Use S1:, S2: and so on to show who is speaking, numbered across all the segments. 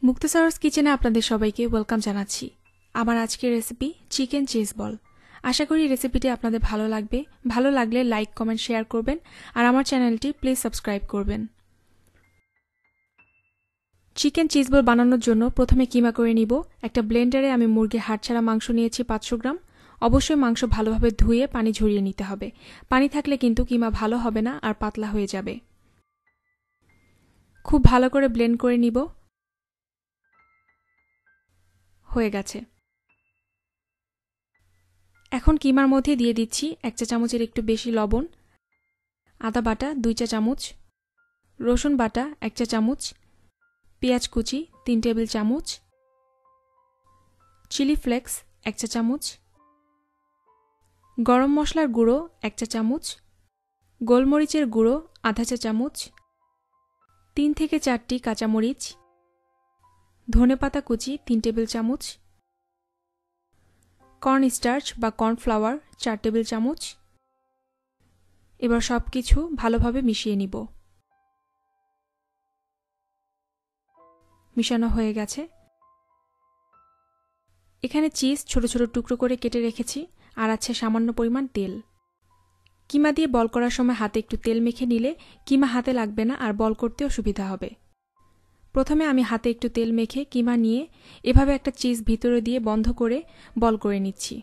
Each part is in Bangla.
S1: মুক্তা সারোয়ার্স কিচেনে আপনাদের সবাইকে ওয়েলকাম জানাচ্ছি। আমার আজকের রেসিপি চিকেন চিজ বল। আশা করি রেসিপিটি আপনাদের ভালো লাগবে। ভালো লাগলে লাইক, কমেন্ট, শেয়ার করবেন আর আমার চ্যানেলটি প্লিজ সাবস্ক্রাইব করবেন। চিকেন চিজ বল বানানোর জন্য প্রথমে কিমা করে নিব। একটা ব্লেন্ডারে আমি মুরগির হাড় ছাড়া মাংস নিয়েছি 500 গ্রাম। অবশ্যই মাংস ভালোভাবে ধুয়ে পানি ঝরিয়ে নিতে হবে। পানি থাকলে কিন্তু কিমা ভালো হবে না আর পাতলা হয়ে যাবে। খুব ভালো করে ব্লেন্ড করে নিব। হয়ে গেছে। এখন কিমার মধ্যে দিয়ে দিচ্ছি 1 চা চামচের একটু বেশি লবণ, আদা বাটা 2 চা চামচ, রসুন বাটা 1 চা চামচ, পেঁয়াজ কুচি 3 টেবিল চামচ, চিলি ফ্লেক্স 1 চা চামচ, গরম মশলার গুঁড়ো 1 চা চামচ, গোলমরিচের গুঁড়ো আধা চা চামচ, 3 থেকে 4টি কাঁচামরিচ, ধনেপাতা কুচি 3 টেবিল চামচ, কর্ন স্টার্চ বা কর্নফ্লাওয়ার 4 টেবিল চামচ। এবার সবকিছু ভালোভাবে মিশিয়ে নিব। মিশানো হয়ে গেছে। এখানে চিজ ছোট ছোট টুকরো করে কেটে রেখেছি আর আছে সামান্য পরিমাণ তেল। কিমা দিয়ে বল করার সময় হাতে একটু তেল মেখে নিলে কিমা হাতে লাগবে না আর বল করতেও সুবিধা হবে। প্রথমে আমি হাতে একটু তেল মেখে কিমা নিয়ে এভাবে একটা চিজ ভিতরে দিয়ে বন্ধ করে বল করে নিচ্ছি।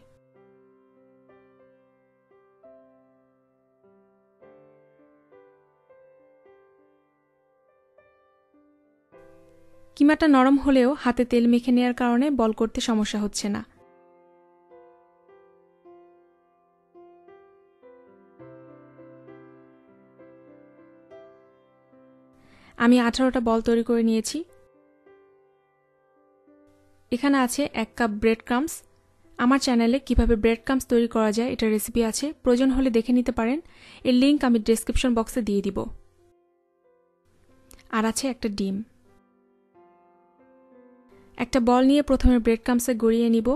S1: কিমাটা নরম হলেও হাতে তেল মেখে নেওয়ার কারণে বল করতে সমস্যা হচ্ছে না। আমি 18টা বল তৈরি করে নিয়েছি। এখানে আছে 1 কাপ ব্রেড ক্রাম্বস। আমার চ্যানেলে কিভাবে ব্রেড ক্রাম্বস তৈরি করা যায় এটা রেসিপি আছে, প্রয়োজন হলে দেখে নিতে পারেন। এর লিংক আমি ডেসক্রিপশন বক্সে দিয়ে দিব। আর আছে একটা ডিম। একটা বল নিয়ে প্রথমে ব্রেড ক্রাম্বসে গড়িয়ে নিব।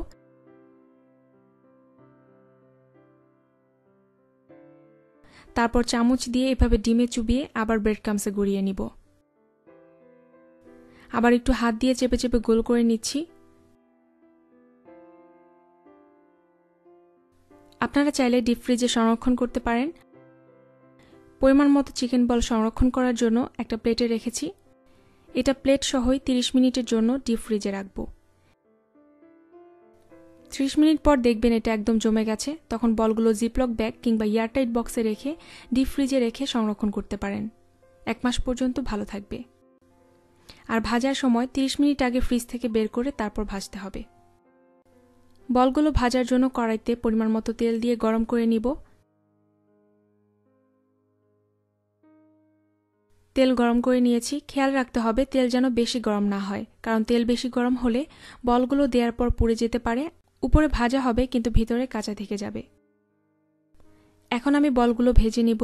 S1: তারপর চামচ দিয়ে এভাবে ডিমে চুবিয়ে আবার ব্রেড ক্রাম্বসে গড়িয়ে নিব। আবার একটু হাত দিয়ে চেপে চেপে গোল করে নিচ্ছি। আপনারা চাইলে ডিপ ফ্রিজে সংরক্ষণ করতে পারেন। পরিমাণ মতো চিকেন বল সংরক্ষণ করার জন্য একটা প্লেটে রেখেছি। এটা প্লেট সহই 30 মিনিটের জন্য ডিপ ফ্রিজে রাখব। 30 মিনিট পর দেখবেন এটা একদম জমে গেছে। তখন বলগুলো জিপলক ব্যাগ কিংবা এয়ারটাইট বক্সে রেখে ডিপ ফ্রিজে রেখে সংরক্ষণ করতে পারেন। 1 মাস পর্যন্ত ভালো থাকবে। আর ভাজার সময় 30 মিনিট আগে ফ্রিজ থেকে বের করে তারপর ভাজতে হবে। বলগুলো ভাজার জন্য কড়াইতে পরিমাণ মতো তেল দিয়ে গরম করে নিব। তেল গরম করে নিয়েছি। খেয়াল রাখতে হবে তেল যেন বেশি গরম না হয়, কারণ তেল বেশি গরম হলে বলগুলো দেওয়ার পর পুড়ে যেতে পারে। উপরে ভাজা হবে কিন্তু ভিতরে কাঁচা থেকে যাবে। এখন আমি বলগুলো ভেজে নিব।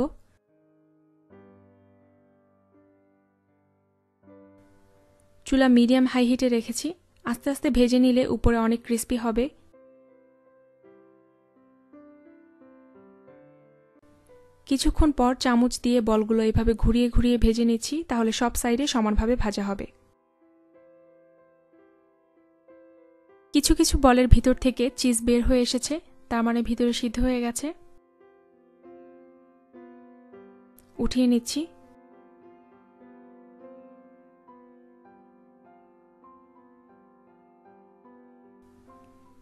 S1: চুলা মিডিয়াম হাই হিটে রেখেছি। আস্তে আস্তে ভেজে নিলে উপরে অনেক ক্রিস্পি হবে। কিছুক্ষণ পর চামচ দিয়ে বলগুলো এভাবে ঘুরিয়ে ঘুরিয়ে ভেজে নিচ্ছি, তাহলে সব সাইডে সমানভাবে ভাজা হবে। কিছু কিছু বলের ভিতর থেকে চিজ বের হয়ে এসেছে, তার মানে ভিতরে সিদ্ধ হয়ে গেছে। উঠিয়ে নিচ্ছি।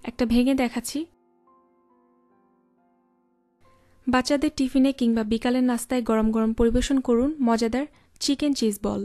S1: একটা ভেঙে দেখাচ্ছি। বাচ্চাদের টিফিনে কিংবা বিকালের নাস্তায় গরম গরম পরিবেশন করুন মজাদার চিকেন চিজ বল।